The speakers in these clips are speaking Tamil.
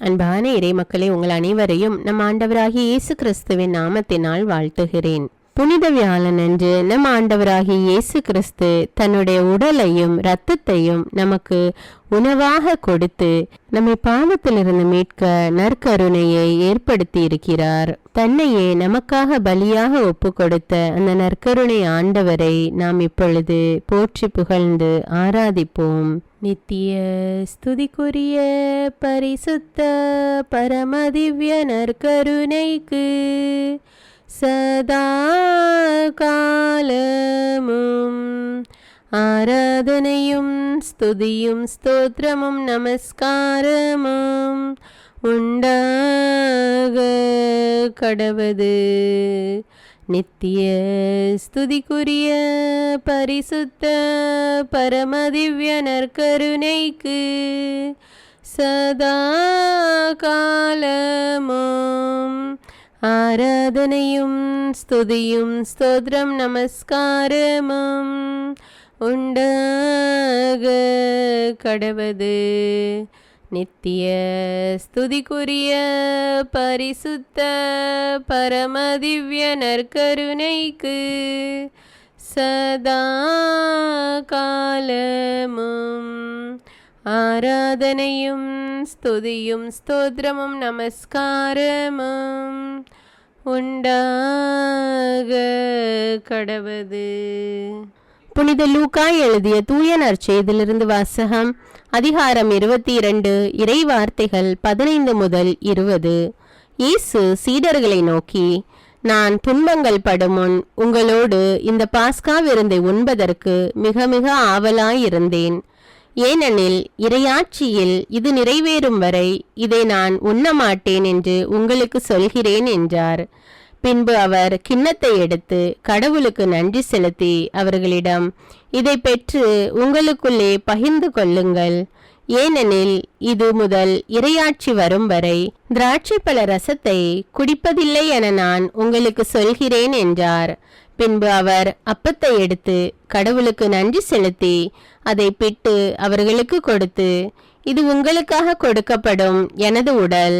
அன்பான இறைமக்களே, உங்கள் அனைவரையும் நம் ஆண்டவராகிய இயேசு கிறிஸ்துவின் நாமத்தினால் வாழ்த்துகிறேன். புனித வியாழன் அன்று நம் ஆண்டவராகிய இயேசு கிறிஸ்து தன்னுடைய உடலையும் இரத்தத்தையும் நமக்கு உணவாக கொடுத்து நம்மை பாவத்திலிருந்து மீட்க நற்கருணையை ஏற்படுத்தி இருக்கிறார். தன்னையே நமக்காக பலியாக ஒப்பு கொடுத்த அந்த நற்கருணை ஆண்டவரை நாம் இப்பொழுது போற்றி புகழ்ந்து ஆராதிப்போம். நித்திய ஸ்துதிக்குரிய பரிசுத்த பரமதிவ்ய நற்கருணைக்கு சதா காலமும் ஆராதனையும் ஸ்துதியும் ஸ்தோத்திரமும் நமஸ்காரமும் உண்டாக கடவது. நித்திய ஸ்துதிக்குரிய பரிசுத்த பரமதிவ்ய நற்கருணைக்கு சதா காலமும் ஆராதனையும் ஸ்துதியும் ஸ்தோத்திரம் நமஸ்காரமும் உண்டாக கடவது. நித்திய ஸ்துதிக்குரிய பரிசுத்த பரமதிவ்ய நற்கருணைக்கு சதா காலமும் ஆராதனையும் ஸ்துதியும் ஸ்தோத்திரமும் நமஸ்காரமும் உண்டாக கடவது. புனித லூக்கா எழுதிய தூய நற்செய்தியிலிருந்து வாசகம். அதிகாரம் 22, இறை வார்த்தைகள் 15 முதல் 20. இயேசு சீடர்களை நோக்கி, நான் துன்பங்கள் படுமுன் உங்களோடு இந்த பாஸ்கா விருந்தை உண்பதற்கு மிக மிக ஆவலாயிருந்தேன். ஏனெனில் இறையாட்சியில் இது நிறைவேறும் வரை இதை நான் உண்ணமாட்டேன் என்று உங்களுக்கு சொல்கிறேன் என்றார். பின்பு அவர் கிண்ணத்தை எடுத்து கடவுளுக்கு நன்றி செலுத்தி அவர்களிடம், இதை பெற்று உங்களுக்குள்ளே பகிர்ந்து கொள்ளுங்கள். ஏனெனில் இது முதல் இறையாட்சி வரும் வரை திராட்சைப்பழ ரசத்தை குடிப்பதில்லை என நான் உங்களுக்கு சொல்கிறேன் என்றார். பின்பு அவர் அப்பத்தை எடுத்து கடவுளுக்கு நன்றி செலுத்தி அதை பிட்டு அவர்களுக்கு கொடுத்து, இது உங்களுக்காக கொடுக்கப்படும் எனது உடல்,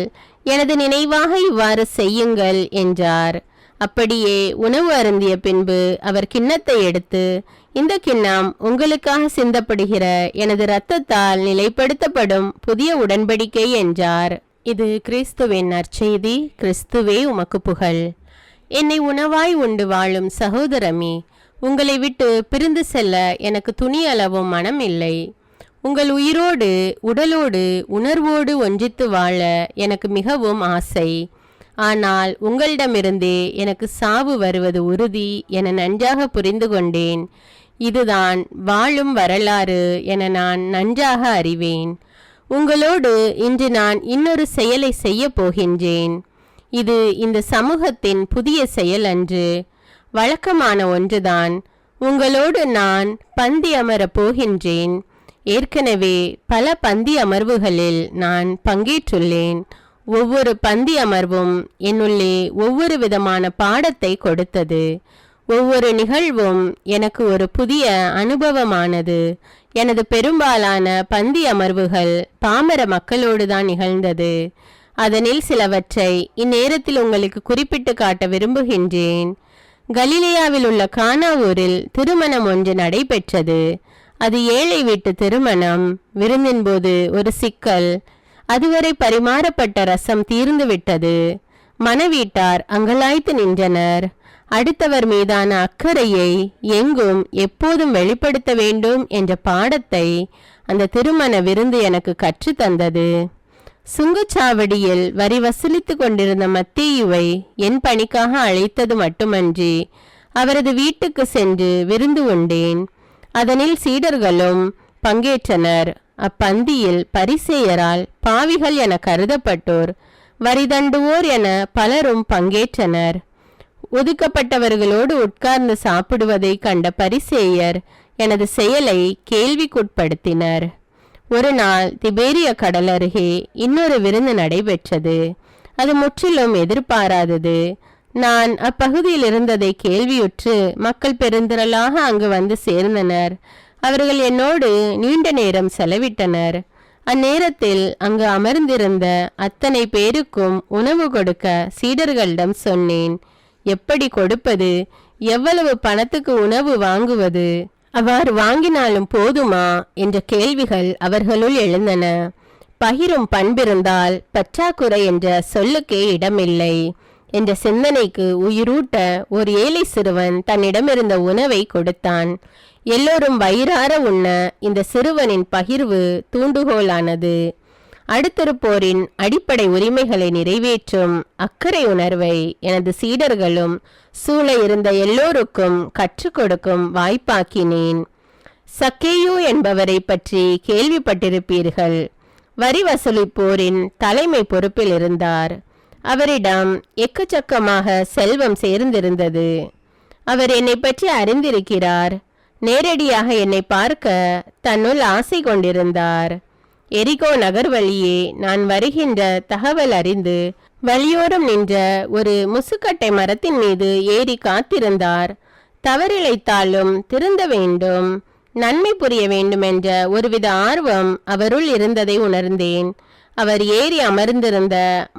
எனது நினைவாக இவ்வாறு செய்யுங்கள் என்றார். அப்படியே உணவு அருந்திய பின்பு அவர் கிண்ணத்தை எடுத்து, இந்த கிண்ணம் உங்களுக்காக சிந்தப்படுகிற எனது இரத்தத்தால் நிலைப்படுத்தப்படும் புதிய உடன்படிக்கை என்றார். இது கிறிஸ்துவின் நற்செய்தி. கிறிஸ்துவே உமக்கு புகழ். என்னை உணவாய் உண்டு வாழும் சகோதரமே, உங்களை விட்டு பிரிந்து செல்ல எனக்கு துணியளவும் மனம் இல்லை. உங்கள் உயிரோடு உடலோடு உணர்வோடு ஒன்றித்து வாழ எனக்கு மிகவும் ஆசை. ஆனால் உங்களிடமிருந்தே எனக்கு சாவு வருவது உறுதி என நன்றாக புரிந்து கொண்டேன். இதுதான் வாழும் வரலாறு என நான் நன்றாக அறிவேன். உங்களோடு இன்று நான் இன்னொரு செயலை செய்ய போகின்றேன். இது இந்த சமூகத்தின் புதிய செயல் அன்று, வழக்கமான ஒன்றுதான். உங்களோடு நான் பந்தி அமரப் போகின்றேன். ஏற்கனவே பல பந்தி அமர்வுகளில் நான் பங்கேற்றுள்ளேன். ஒவ்வொரு பந்தி அமர்வும் என்னுள்ளே ஒவ்வொரு விதமான பாடத்தை கொடுத்தது. ஒவ்வொரு நிகழ்வும் எனக்கு ஒரு புதிய அனுபவமானது. எனது பெரும்பாலான பந்தி அமர்வுகள் பாமர மக்களோடு தான் நிகழ்ந்தது. அதனில் சிலவற்றை இந்நேரத்தில் உங்களுக்கு குறிப்பிட்டு காட்ட விரும்புகின்றேன். கலிலேயாவில் உள்ள கானா ஊரில் திருமணம் ஒன்று நடைபெற்றது. அது ஏழை வீட்டு திருமணம். விருந்தின் போது ஒரு சிக்கல். அதுவரை பரிமாறப்பட்ட ரசம் தீர்ந்து விட்டது. மணவீட்டார் அங்கலாய்த்து நின்றனர். அடுத்தவர் மீதான அக்கறையை எங்கும் எப்போதும் வெளிப்படுத்த வேண்டும் என்ற பாடத்தை அந்த திருமண விருந்து எனக்கு கற்றுத்தந்தது. சுங்கச்சாவடியில் வரி வசூலித்து கொண்டிருந்த மத்தேயுவை என் பணிக்காக அழைத்தது மட்டுமன்றி அவரது வீட்டுக்கு சென்று விருந்து உண்டேன். அதனில் சீடர்களும் பங்கேற்றனர். அப்பந்தியில் பரிசேயரால் பாவிகள் என கருதப்பட்டோர், வரிதண்டுவோர் என பலரும் பங்கேற்றனர். ஒதுக்கப்பட்டவர்களோடு உட்கார்ந்து சாப்பிடுவதை கண்ட பரிசேயர் எனது செயலை கேள்விக்குட்படுத்தினர். ஒரு நாள் திபேரிய கடல் அருகே இன்னொரு விருந்து நடைபெற்றது. அது முற்றிலும் எதிர்பாராதது. நான் அப்பகுதியில் இருந்ததை கேள்வியுற்று மக்கள் பெருந்திரளாக அங்கு வந்து சேர்ந்தனர். அவர்கள் என்னோடு நீண்ட நேரம் செலவிட்டனர். அந்நேரத்தில் அங்கு அமர்ந்திருந்த அத்தனை பேருக்கும் உணவு கொடுக்க சீடர்களிடம் சொன்னேன். எப்படி கொடுப்பது? எவ்வளவு பணத்துக்கு உணவு வாங்குவது? அவ்வாறு வாங்கினாலும் போதுமா என்ற கேள்விகள் அவர்களுள் எழுந்தன. பகிரும் பண்பிருந்தால் பற்றாக்குறை என்ற சொல்லுக்கே இடமில்லை என்ற சிந்தனைக்கு உயிரூட்ட ஒரு ஏழை சிறுவன் தன்னிடமிருந்த உணவை கொடுத்தான். எல்லோரும் வயிறார உண்ண இந்த சிறுவனின் பகிர்வு தூண்டுகோலானது. அடுத்திருப்போரின் அடிப்படை உரிமைகளை நிறைவேற்றும் அக்கறை உணர்வை எனது சீடர்களும் சூழ இருந்த எல்லோருக்கும் கற்றுக் கொடுக்கும் வாய்ப்பாக்கினேன். சக்கேயு என்பவரை பற்றி கேள்விப்பட்டிருப்பீர்கள். வரி வசூலிப்போரின் தலைமை பொறுப்பில் இருந்தார். அவரிடம் எக்கச்சக்கமாக செல்வம் சேர்ந்திருந்தது. அவர் என்னை பற்றி அறிந்திருக்கிறார். நேரடியாக என்னை பார்க்க தன்னுள் ஆசை கொண்டிருந்தார். எரிகோ நகர் வழியே நான் வருகின்ற தகவல் அறிந்து வழியோரம் நின்ற ஒரு முசுக்கட்டை மரத்தின் மீது ஏறி காத்திருந்தார். தவறிழைத்தாலும் திருந்த வேண்டும், நன்மை புரிய வேண்டும் என்ற ஒருவித ஆர்வம் அவருள் இருந்ததை உணர்ந்தேன். அவர் ஏறி அமர்ந்திருந்த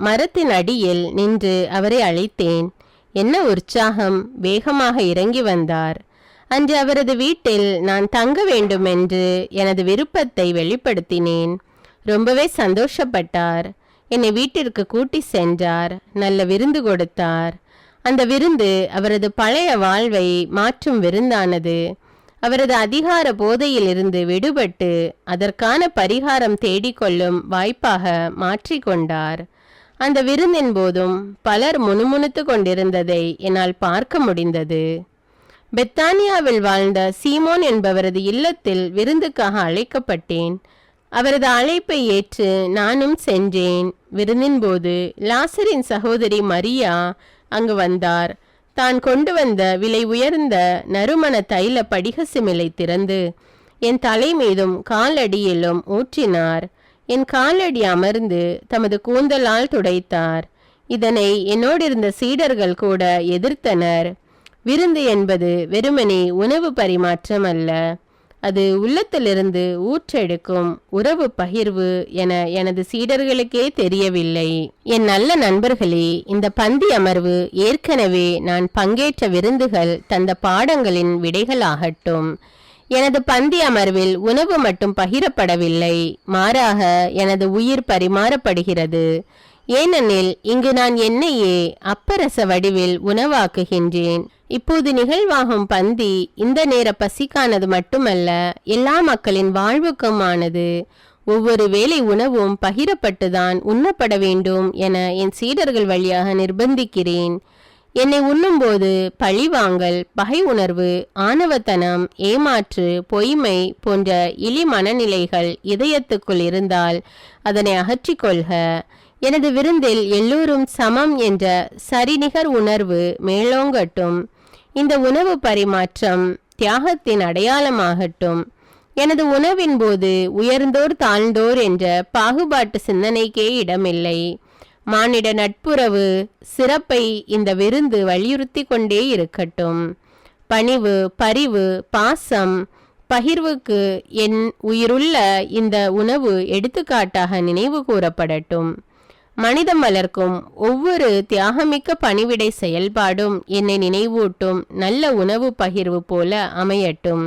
மரத்தின் அடியில் நின்று அவரை அழைத்தேன். என்ன உற்சாகம்! வேகமாக இறங்கி வந்தார். அன்று அவரது வீட்டில் நான் தங்க வேண்டும் என்று எனது விருப்பத்தை வெளிப்படுத்தினேன். ரொம்பவே சந்தோஷப்பட்டார். என்னை வீட்டிற்கு கூட்டி சென்றார். நல்ல விருந்து கொடுத்தார். அந்த விருந்து அவரது பழைய வாழ்வை மாற்றும் விருந்தானது. அவரது அதிகார போதையில் இருந்து விடுபட்டு அதற்கான பரிகாரம் தேடிக்கொள்ளும் வாய்ப்பாக மாற்றிக்கொண்டார். அந்த விருந்தின் போதும் பலர் முணுமுணுத்து கொண்டிருந்ததை என்னால் பார்க்க முடிந்தது. பெத்தானியாவில் வாழ்ந்த சீமோன் என்பவரது இல்லத்தில் விருந்துக்காக அழைக்கப்பட்டேன். அவரது அழைப்பை ஏற்று நானும் சென்றேன். விருந்தின் போது லாசரின் சகோதரி மரியா அங்கு வந்தார். தான் கொண்டு வந்த விலை உயர்ந்த நறுமண தைல படிக சிமிலை திறந்து என் தலை மீதும் காலடியிலும் ஊற்றினார். என் காலடி அமர்ந்து தமது கூந்தலால் துடைத்தார். இதனை என்னோடிருந்த சீடர்கள் கூட எதிர்த்தனர். விருந்து என்பது வெறுமனே உணவு பரிமாற்றம் அல்ல, அது உள்ளத்திலிருந்து ஊற்றெடுக்கும் உறவு பகிர்வு என எனது சீடர்களுக்கே தெரியவில்லை. என் நல்ல நண்பர்களே, இந்த பந்தி அமர்வு ஏற்கனவே நான் பங்கேற்ற விருந்துகள் தந்த பாடங்களின் விடைகளாகட்டும். எனது பந்தி அமர்வில் உணவு மட்டும் பகிரப்படவில்லை, மாறாக எனது உயிர் பரிமாறப்படுகிறது. ஏனெனில் இங்கு நான் என்னையே அப்பரச வடிவில் உணவாக்குகின்றேன். இப்போது நிகழ்வாகும் பந்தி இந்த நேர பசிக்கானது மட்டுமல்ல, எல்லா மக்களின் வாழ்வுக்குமானது. ஒவ்வொரு வேளை உணவும் பகிரப்பட்டுதான் உண்ணப்பட வேண்டும் என என் சீடர்கள் வழியாக நிர்பந்திக்கிறேன். என்னை உண்ணும்போது பழிவாங்கல், பகை உணர்வு, ஆணவத்தனம், ஏமாற்று, பொய்மை போன்ற இழி மனநிலைகள் இதயத்துக்குள் இருந்தால் அதனை அகற்றிக்கொள்க. எனது விருந்தில் எல்லோரும் சமம் என்ற சரிநிகர் உணர்வு மேலோங்கட்டும். இந்த உணவு பரிமாற்றம் தியாகத்தின் அடையாளமாகட்டும். எனது உணவின் போது உயர்ந்தோர் தாழ்ந்தோர் என்ற பாகுபாட்டு சிந்தனைக்கே இடமில்லை. மானிட நட்புறவு சிறப்பை இந்த விருந்து வலியுறுத்தி கொண்டே இருக்கட்டும். பணிவு, பரிவு, பாசம், பகிர்வுக்கு என் உயிருள்ள இந்த உணவு எடுத்துக்காட்டாக நினைவு கூறப்படட்டும். மனிதம் வளர்க்கும் ஒவ்வொரு தியாகமிக்க பணிவிடை செயல்பாடும் என்னை நினைவூட்டும் நல்ல உணவு பகிர்வு போல அமையட்டும்.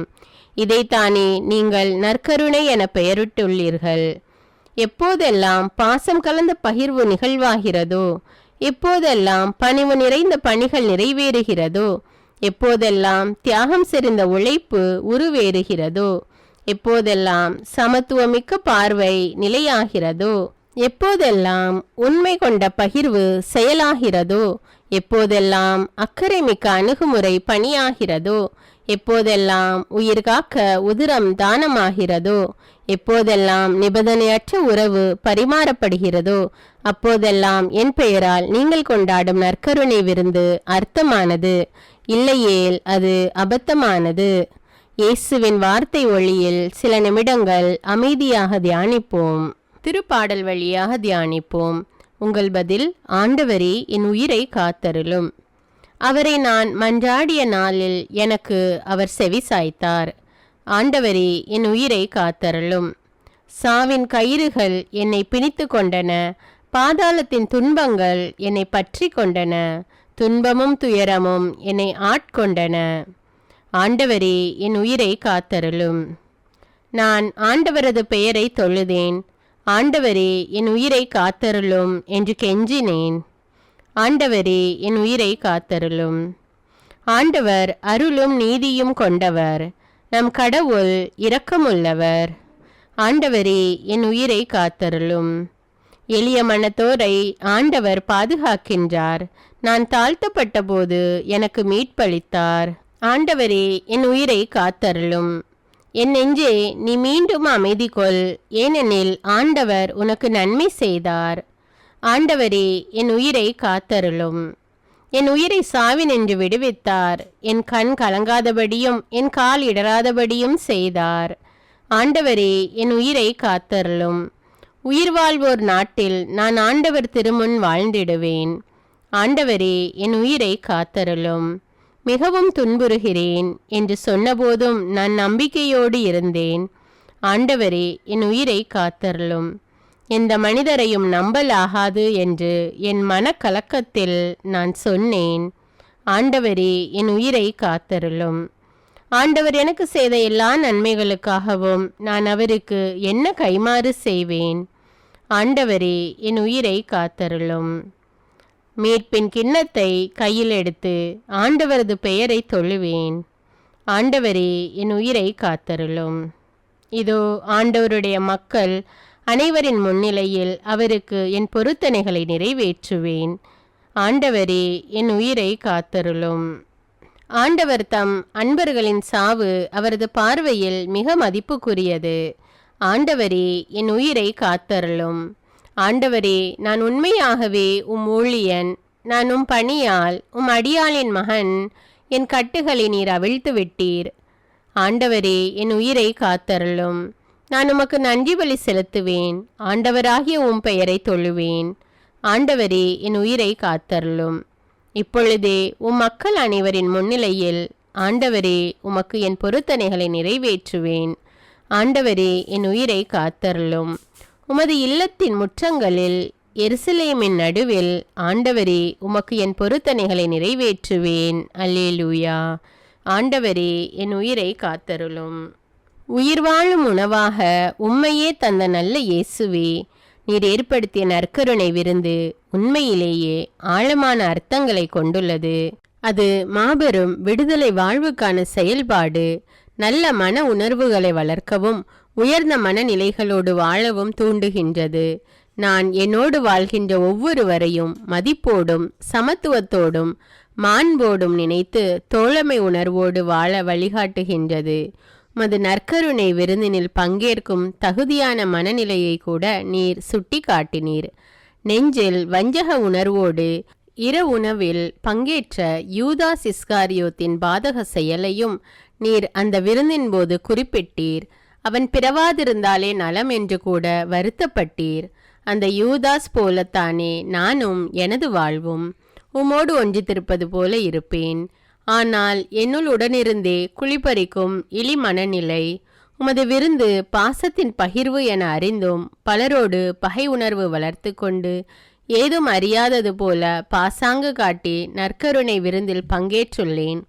இதைத்தானே நீங்கள் நற்கருணை என பெயரிட்டுள்ளீர்கள். எப்போதெல்லாம் பாசம் கலந்த பகிர்வு நிகழ்வாகிறதோ, எப்போதெல்லாம் பணிவு நிறைந்த பணிகள் நிறைவேறுகிறதோ, எப்போதெல்லாம் தியாகம் செறிந்த உழைப்பு உருவேறுகிறதோ, எப்போதெல்லாம் சமத்துவமிக்க பார்வை நிலையாகிறதோ, எப்போதெல்லாம் உண்மை கொண்ட பகிர்வு செயலாகிறதோ, எப்போதெல்லாம் அக்கறை மிக்க அணுகுமுறை பணியாகிறதோ, எப்போதெல்லாம் உயிர் காக்க உதிரம் தானமாகிறதோ, எப்போதெல்லாம் நிபந்தனையற்ற உறவு பரிமாறப்படுகிறதோ, அப்போதெல்லாம் என் பெயரால் நீங்கள் கொண்டாடும் நற்கருணை விருந்து அர்த்தமானது, இல்லையேல் அது அபத்தமானது. இயேசுவின் வார்த்தை ஒளியில் சில நிமிடங்கள் அமைதியாக தியானிப்போம். திருப்பாடல் வழியாக தியானிப்போம். உங்கள் பதில்: ஆண்டவரே, என் உயிரை காத்தருளும். அவரை நான் மன்றாடிய நாளில் எனக்கு அவர் செவி சாய்த்தார். ஆண்டவரே, என் உயிரை காத்தருளும். சாவின் கயிறுகள் என்னை பிணித்து கொண்டன, பாதாளத்தின் துன்பங்கள் என்னை பற்றி கொண்டன, துன்பமும் துயரமும் என்னை ஆட்கொண்டன. ஆண்டவரே, என் உயிரை காத்தருளும். நான் ஆண்டவரது பெயரை தொழுதேன். ஆண்டவரே, என் உயிரை காத்தருளும் என்று கெஞ்சினேன். ஆண்டவரே, என் உயிரை காத்தருளும். ஆண்டவர் அருளும் நீதியும் கொண்டவர், நம் கடவுள் இரக்கமுள்ளவர். ஆண்டவரே, என் உயிரை காத்தருளும். எளிய மனத்தோரை ஆண்டவர் பாதுகாக்கின்றார். நான் தாழ்த்தப்பட்ட போது எனக்கு மீட்பளித்தார். ஆண்டவரே, என் உயிரை காத்தருளும். என் நெஞ்சே, நீ மீண்டும் அமைதி கொள், ஏனெனில் ஆண்டவர் உனக்கு நன்மை செய்தார். ஆண்டவரே, என் உயிரை காத்தருளும். என் உயிரை சாவினின்று விடுவித்தார். என் கண் கலங்காதபடியும் என் கால் இடராதபடியும் செய்தார். ஆண்டவரே, என் உயிரை காத்தருளும். உயிர் வாழ்வோர் நாட்டில் நான் ஆண்டவர் திருமுன் வாழ்ந்திடுவேன். ஆண்டவரே, என் உயிரை காத்தருளும். மிகவும் துன்புறுகிறேன் என்று சொன்னபோதும் நான் நம்பிக்கையோடு இருந்தேன். ஆண்டவரே, என் உயிரை காத்தருளும். எந்த மனிதரையும் நம்பலாகாது என்று என் மனக்கலக்கத்தில் நான் சொன்னேன். ஆண்டவரே, என் உயிரை காத்தருளும். ஆண்டவர் எனக்கு செய்த எல்லா நன்மைகளுக்காகவும் நான் அவருக்கு என்ன கைமாறு செய்வேன்? ஆண்டவரே, என் உயிரை காத்தருளும். மீட்பின் கிண்ணத்தை கையில் எடுத்து ஆண்டவரது பெயரை தொழுவேன். ஆண்டவரே, என் உயிரை காத்தருளும். இதோ ஆண்டவருடைய மக்கள் அனைவரின் முன்னிலையில் அவருக்கு என் பொருத்தனைகளை நிறைவேற்றுவேன். ஆண்டவரே, என் உயிரை காத்தருளும். ஆண்டவர் தம் அன்பர்களின் சாவு அவரது பார்வையில் மிக மதிப்புக்குரியது. ஆண்டவரே, என் உயிரை காத்தருளும். ஆண்டவரே, நான் உண்மையாகவே ஊழியன். நான் பணியால் அடியாளின் மகன். என் கட்டுகளை நீர் அவிழ்த்து விட்டீர். ஆண்டவரே, என் உயிரை காத்தருளும். நான் உமக்கு நன்றி பலி செலுத்துவேன். ஆண்டவராகிய பெயரை தொழுவேன். ஆண்டவரே, என் உயிரை காத்தருளும். இப்பொழுதே மக்கள் அனைவரின் முன்னிலையில் ஆண்டவரே, உமக்கு என் பொருத்தனைகளை நிறைவேற்றுவேன். ஆண்டவரே, என் உயிரை காத்தருளும். உமது இல்லத்தின் முற்றங்களில் எருசலேமின் நடுவில் ஆண்டவரே, உமக்கு என் பொருத்தனைகளை நிறைவேற்றுவேன். அல்லேலூயா. ஆண்டவரே, என் உயிரை காத்தருளும். உயிர் வாழும் உணவாக உம்மையே தந்த நல்ல இயேசுவே, நீர் ஏற்படுத்திய நற்கருணை விருந்து உண்மையிலேயே ஆழமான அர்த்தங்களை கொண்டுள்ளது. அது மாபெரும் விடுதலை வாழ்வுக்கான செயல்பாடு. நல்ல மன உணர்வுகளை வளர்க்கவும் உயர்ந்த மனநிலைகளோடு வாழவும் தூண்டுகின்றது. நான் என்னோடு வாழ்கின்ற ஒவ்வொருவரையும் மதிப்போடும் சமத்துவத்தோடும் மாண்போடும் நினைத்து தோழமை உணர்வோடு வாழ வழிகாட்டுகின்றது. மது நற்கருணை விருந்தினில் பங்கேற்கும் தகுதியான மனநிலையை கூட நீர் சுட்டி காட்டினீர். நெஞ்சில் வஞ்சக உணர்வோடு உணவில் பங்கேற்ற யூதாஸ் இஸ்காரியோத்தின் பாதக செயலையும் நீர் அந்த விருந்தின் போது குறிப்பிட்டீர். அவன் பிறவாதிருந்தாலே நலம் என்று கூட வருத்தப்பட்டீர். அந்த யூதாஸ் போலத்தானே நானும் எனது வாழ்வும் உமோடு ஒன்றித்திருப்பது போல இருப்பேன். ஆனால் என்னுள் உடனிருந்தே குளிப்பறிக்கும் இழி மனநிலை, உமது விருந்து பாசத்தின் பகிர்வு என அறிந்தும் பலரோடு பகை உணர்வு வளர்த்து கொண்டு ஏதும் அறியாதது போல பாசாங்கு காட்டி நற்கருணை விருந்தில் பங்கேற்றுள்ளேன்.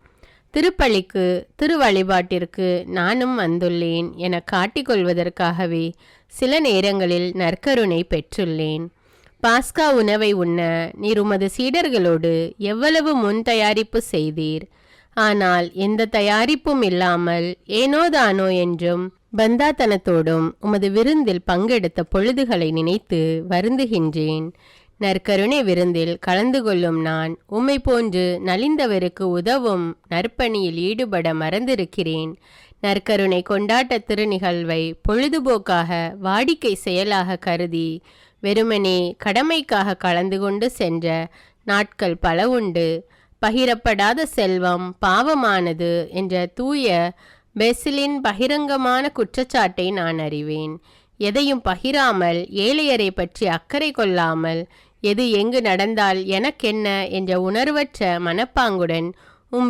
திருப்பலிக்கு திரு வழிபாட்டிற்கு நானும் வந்துள்ளேன் என காட்டிக்கொள்வதற்காகவே சில நேரங்களில் நற்கருணை பெற்றுள்ளேன். பாஸ்கா உணவை உண்ண நீர் உமது சீடர்களோடு எவ்வளவு முன் தயாரிப்பு செய்தீர். ஆனால் எந்த தயாரிப்பும் இல்லாமல் ஏனோதானோ என்றும் பந்தாத்தனத்தோடும் உமது விருந்தில் பங்கெடுத்த பொழுதுகளை நினைத்து வருந்துகின்றேன். நற்கருணை விருந்தில் கலந்து கொள்ளும் நான் உம்மை போன்று நலிந்தவருக்கு உதவும் நற்பணியில் ஈடுபட மறந்திருக்கிறேன். நற்கருணை கொண்டாட்ட திருநிகழ்வை பொழுதுபோக்காக வாடிக்கை செயலாக கருதி வெறுமனே கடமைக்காக கலந்து கொண்டு சென்ற நாட்கள் பல உண்டு. பகிரப்படாத செல்வம் பாவமானது என்ற தூய பெசிலின் பகிரங்கமான குற்றச்சாட்டை நான் அறிவேன். எதையும் பகிராமல் ஏழையரை பற்றி அக்கறை கொள்ளாமல் எது எங்கு நடந்தால் எனக்கென்ன என்ற உணர்வற்ற மனப்பாங்குடன்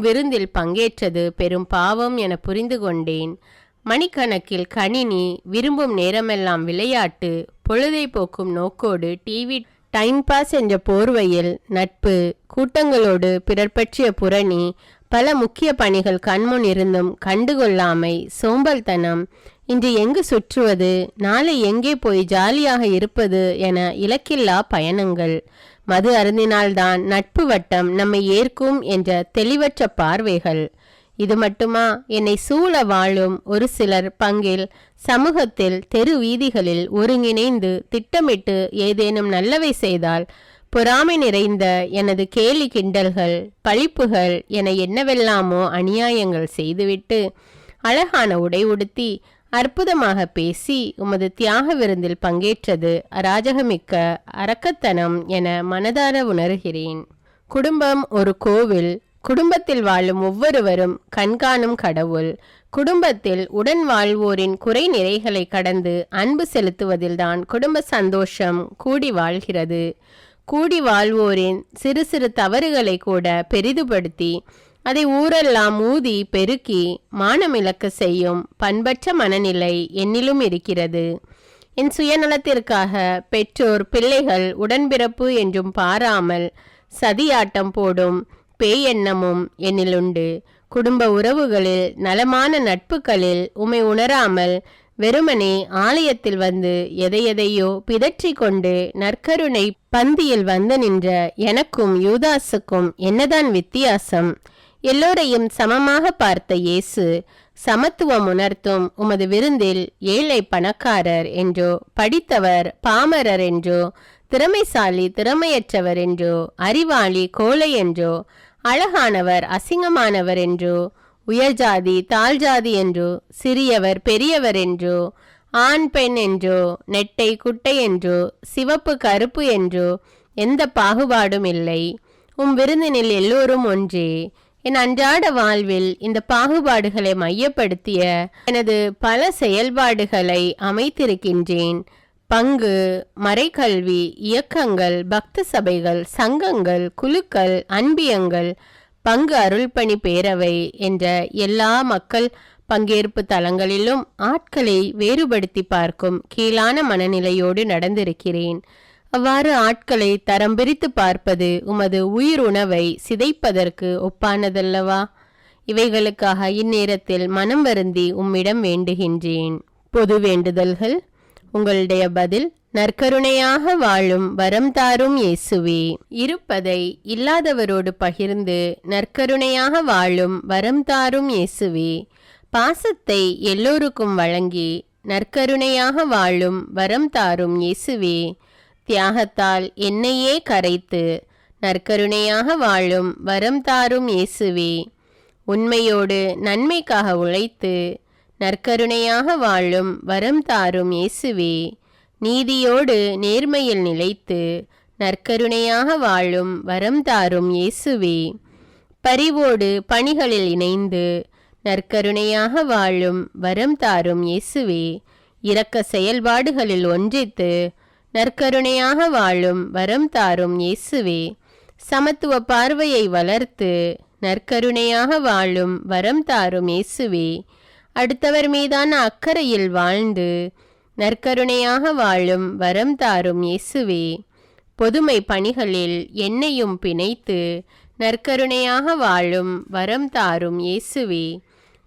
விருந்தில் பங்கேற்றது பெரும் பாவம் என புரிந்து கொண்டேன். மணிக்கணக்கில் கணினி, விரும்பும் நேரமெல்லாம் விளையாட்டு, பொழுதை போக்கும் நோக்கோடு டிவி, டைம் பாஸ் என்ற போர்வையில் நட்பு, கூட்டங்களோடு பிறர் பற்றிய புரணி, பல முக்கிய பணிகள் கண்முன் இருந்தும் கண்டுகொள்ளாமை, சோம்பல்தனம், இன்று எங்கு சுற்றுவது, நாளை எங்கே போய் ஜாலியாக இருப்பது என இலக்கில்லா பயணங்கள், மது அருந்தினால்தான் நட்பு வட்டம் நம்மை ஏற்கும் என்ற தெளிவற்ற பார்வைகள். இது மட்டுமா, என்னை சூழ வாழும் ஒரு சிலர் பங்கில் சமூகத்தில் தெரு வீதிகளில் ஒருங்கிணைந்து திட்டமிட்டு ஏதேனும் நல்லவை செய்தால் பொறாமை நிறைந்த எனது கேலி கிண்டல்கள், பழிப்புகள் என என்னவெல்லாமோ அநியாயங்கள் செய்துவிட்டு அழகான உடை உடுத்தி அற்புதமாக பேசி உமது தியாக விருந்தில் பங்கேற்றது அராஜகமிக்க அரக்கத்தனம் என மனதார உணர்கிறேன். குடும்பம் ஒரு கோவில். குடும்பத்தில் வாழும் ஒவ்வொருவரும் கண்காணும் கடவுள். குடும்பத்தில் உடன் வாழ்வோரின் குறை நிறைகளை கடந்து அன்பு செலுத்துவதில்தான் குடும்ப சந்தோஷம் கூடி வாழ்கிறது. கூடி வாழ்வோரின் சிறு சிறு தவறுகளை கூட பெரிதுபடுத்தி அதை ஊரெல்லாம் ஊதி பெருக்கி மானமிழக்க செய்யும் பண்பற்ற மனநிலை என்னிலும் இருக்கிறது. என் சுயநலத்திற்காக பெற்றோர் பிள்ளைகள் உடன்பிறப்பு என்றும் பாராமல் சதியாட்டம் போடும் பேயெண்ணமும் என்னிலுண்டு. குடும்ப உறவுகளில் நலமான நட்புகளில் உமை உணராமல் வெறுமனே ஆலயத்தில் வந்து எதையெதையோ பிதற்றி கொண்டு நற்கருணை பந்தியில் வந்து நின்ற எனக்கும் யூதாசுக்கும் என்னதான் வித்தியாசம்? எல்லோரையும் சமமாக பார்த்த இயேசு சமத்துவம் உணர்த்தும் உமது விருந்தில் ஏழை பணக்காரர் என்றோ, படித்தவர் பாமரர் என்றோ, திறமைசாலி திறமையற்றவர் என்றோ, அறிவாளி கோழை என்றோ, அழகானவர் அசிங்கமானவர் என்றோ, உயர்ஜாதி தாழ்ஜாதி என்றோ, சிறியவர் பெரியவர் என்றோ, ஆண் பெண் என்றோ, நெட்டை குட்டை என்றோ, சிவப்பு கருப்பு என்றோ எந்த பாகுபாடும் இல்லை. விருந்தினில் எல்லோரும் ஒன்றே. என் அன்றாட வாழ்வில் இந்த பாகுபாடுகளை மையப்படுத்திய எனது பல செயல்பாடுகளை அமைத்திருக்கின்றேன். பங்கு, மறைக்கல்வி, இயக்கங்கள், பக்த சபைகள், சங்கங்கள், குழுக்கள், அன்பியங்கள், பங்கு அருள்பணி பேரவை என்ற எல்லா மக்கள் பங்கேற்பு தளங்களிலும் ஆட்களை வேறுபடுத்தி பார்க்கும் கீழான மனநிலையோடு நடந்திருக்கிறேன். அவ்வாறு ஆட்களை தரம் பிரித்து பார்ப்பது உமது உயிர் உணவை சிதைப்பதற்கு ஒப்பானதல்லவா? இவைகளுக்காக இந்நேரத்தில் மனம் வருந்தி உம்மிடம் வேண்டுகின்றேன். பொது வேண்டுதல்கள். உங்களுடைய பதில்: நற்கருணையாக வாழும் வரம் தாரும் இயேசுவே. இருப்பதை இல்லாதவரோடு பகிர்ந்து நற்கருணையாக வாழும் வரம் தாரும் இயேசுவே. பாசத்தை எல்லோருக்கும் வழங்கி நற்கருணையாக வாழும் வரம் தாரும் இயேசுவே. தியாகத்தால் என்னையே கரைத்து நற்கருணையாக வாழும் வரம் தாரும் இயேசுவே. உண்மையோடு நன்மைக்காக உழைத்து நற்கருணையாக வாழும் வரம் தாரும் இயேசுவே. நீதியோடு நேர்மையில் நிலைத்து நற்கருணையாக வாழும் வரம் தாரும் இயேசுவே. பரிவோடு பணிகளில் இணைந்து நற்கருணையாக வாழும் வரம் தாரும் இயேசுவே. இரக்க செயல்பாடுகளில் ஒன்றித்து நற்கருணையாக வாழும் வரம் தாரும் இயேசுவே. சமத்துவ பார்வையை வளர்த்து நற்கருணையாக வாழும் வரம் தாரும் இயேசுவே. அடுத்தவர் மீதான அக்கறையில் வாழ்ந்து நற்கருணையாக வாழும் வரம் தாரும் இயேசுவே. பொதுமை பணிகளில் என்னையும் பிணைத்து நற்கருணையாக வாழும் வரம் தாரும் இயேசுவே.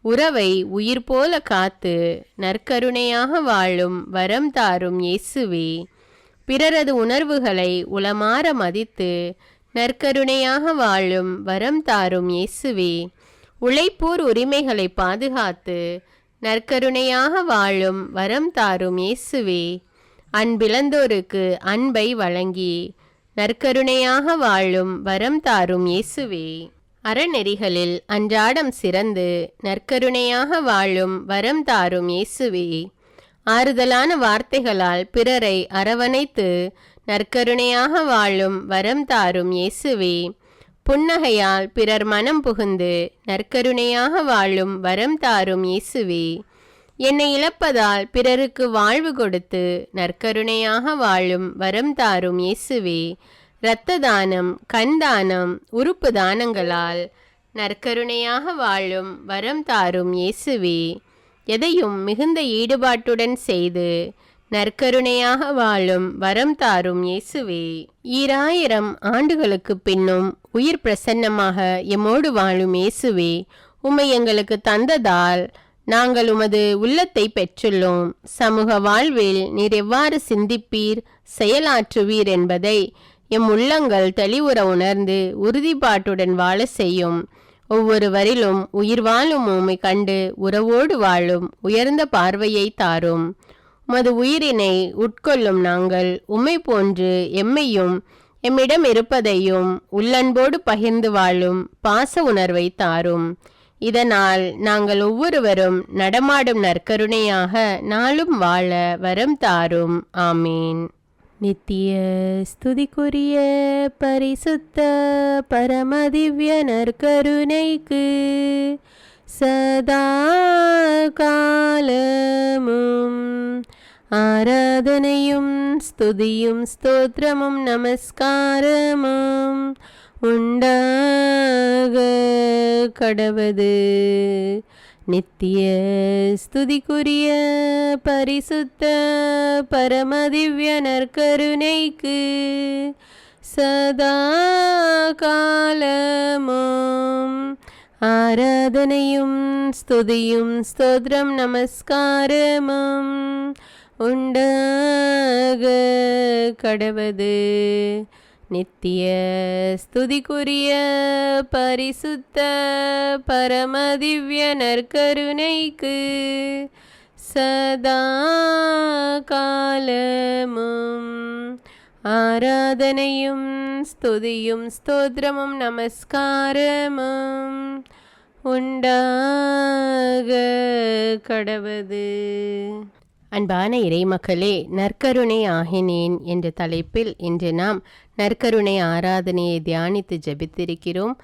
உறவை உயிர் போல காத்து நற்கருணையாக வாழும் வரம் தாரும் இயேசுவே. பிறரது உணர்வுகளை உளமாற மதித்து நற்கருணையாக வாழும் வரம் தாரும் இயேசுவே. உழைப்போர் உரிமைகளை பாதுகாத்து நற்கருணையாக வாழும் வரம் தாரும் இயேசுவே. அன்பிழந்தோருக்கு அன்பை வழங்கி நற்கருணையாக வாழும் வரம் தாரும் இயேசுவே. அறநெறிகளில் அன்றாடம் சிறந்து நற்கருணையாக வாழும் வரம் தாரும் இயேசுவே. ஆறுதலான வார்த்தைகளால் பிறரை அரவணைத்து நற்கருணையாக வாழும் வரம் தாரும் இயேசுவே. புன்னகையால் பிறர் மனம் புகுந்து நற்கருணையாக வாழும் வரம் தாரும் இயேசுவே. என்னை இழப்பதால் பிறருக்கு வாழ்வு கொடுத்து நற்கருணையாக வாழும் வரம் தாரும் இயேசுவே. இரத்த தானம், கண் தானம், உறுப்பு தானங்களால் நற்கருணையாக வாழும் வரம் தாரும் இயேசுவே. எதையும் மிகுந்த ஈடுபாட்டுடன் செய்து நற்கருணையாக வாழும் வரம் தாரும் இயேசுவே. 2000 ஆண்டுகளுக்கு பின்னும் உயிர் பிரசன்னமாக எம்மோடு வாழும் இயேசுவே, உம்மை எங்களுக்கு தந்ததால் நாங்கள் உமது உள்ளத்தை பெற்றுள்ளோம். சமூக வாழ்வில் நீர் எவ்வாறு சிந்திப்பீர், செயலாற்றுவீர் என்பதை எம் உள்ளங்கள் தெளிவுற உணர்ந்து உறுதிப்பாட்டுடன் வாழ செய்யும். ஒவ்வொருவரிலும் உயிர் வாழும் உம்மை கண்டு உறவோடு வாழும் உயர்ந்த பார்வையை தாரும். உமது உயிரினை உட்கொள்ளும் நாங்கள் உம்மை போன்று எம்மையும் எம்மிடம் இருப்பதையும் உள்ளன்போடு பகிர்ந்து வாழும் பாச உணர்வை தாரும். இதனால் நாங்கள் ஒவ்வொருவரும் நடமாடும் நற்கருணையாக நாளும் வாழ வரம் தாரும். ஆமீன். நித்திய ஸ்துதிக்குரிய பரிசுத்த பரமதிவ்ய நற்கருணைக்கு சதா காலமும் ஆராதனையும் ஸ்துதியும் ஸ்தோத்திரமும் நமஸ்காரமும் உண்டாக கடவது. நித்திய ஸ்துதிக்குரிய பரிசுத்த பரமதிவ்ய நற்கருணைக்கு சதா காலமும் ஆராதனையும் ஸ்துதியும் ஸ்தோத்திரம் நமஸ்காரமும் உண்டாக கடவது. நித்திய ஸ்துதிக்குரிய பரிசுத்த பரமதிவ்ய நற்கருணைக்கு சதா காலமும் ஆராதனையும் ஸ்துதியும் ஸ்தோத்திரமும் நமஸ்காரமும் உண்டாக கடவது. அன்பான இறைமக்களே, நற்கருணை ஆகினேன் என்ற தலைப்பில் இன்று நாம் நற்கருணை ஆராதனையை தியானித்து ஜெபித்திருக்கிறோம்.